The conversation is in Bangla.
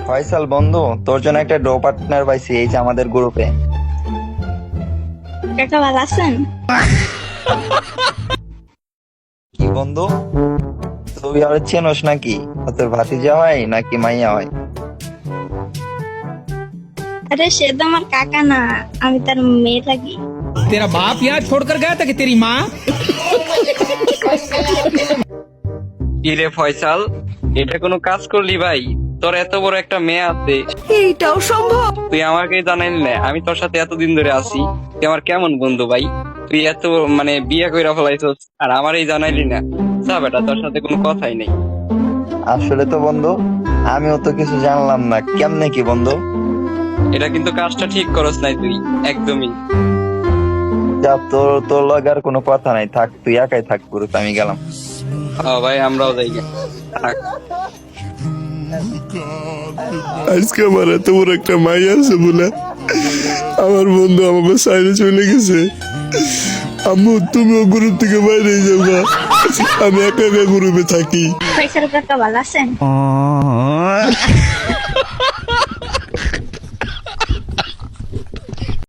ফয়সাল বন্ধু, তোর জন্য একটা ডো পার্টনার পাইছি এই যে আমাদের গ্রুপে। কাকা ভালো আছেন? কি বন্ধু, তুই আর চেনস নাকি? তোর ভাতিজা হয় নাকি মাইয়া হয়? আরে সে তো আমার কাকা না, আমি তার মেয়ে থাকি। तेरा बाप यहाँ छोड़कर गया था कि तेरी माँ? কি রে ফয়সাল, এটা কোনো কাজ করলি ভাই? তোর এত বড় একটা মেয়ে আছে, এইটাও সম্ভব? তুই আমাকে জানাইলি না? আমি তোর সাথে এতদিন ধরে আছি, তুই আমার কেমন বন্ধু ভাই? তুই এত মানে বিয়ে কইরা ফেলাইছস আর আমারই জানাইলি না? যা বেটা, তোর সাথে কোনো কথাই নেই। আসলে তো বন্ধু, আমিও তো কিছু জানলাম না। কেমনে কি বন্ধু? এটা কিন্তু কাজটা ঠিক করস নাই তুই, একদমই। যা, তোর তোর লগে আর কোনো কথা নাই, থাক তুই একাই থাক গ্রুপে, আমি গেলাম। ভাই আমরাও যাই গে। থাক। আজকে আমার এত বড় একটা মাই আছে বলে আমার বন্ধু আমাকে সাইডে চলে গেছে। আম্মু, তুমিও গ্রুপ থেকে বাইরে যাবা, আমি একা একা গ্রুপে থাকি। ফয়সাল কাকা ভালো আছেন?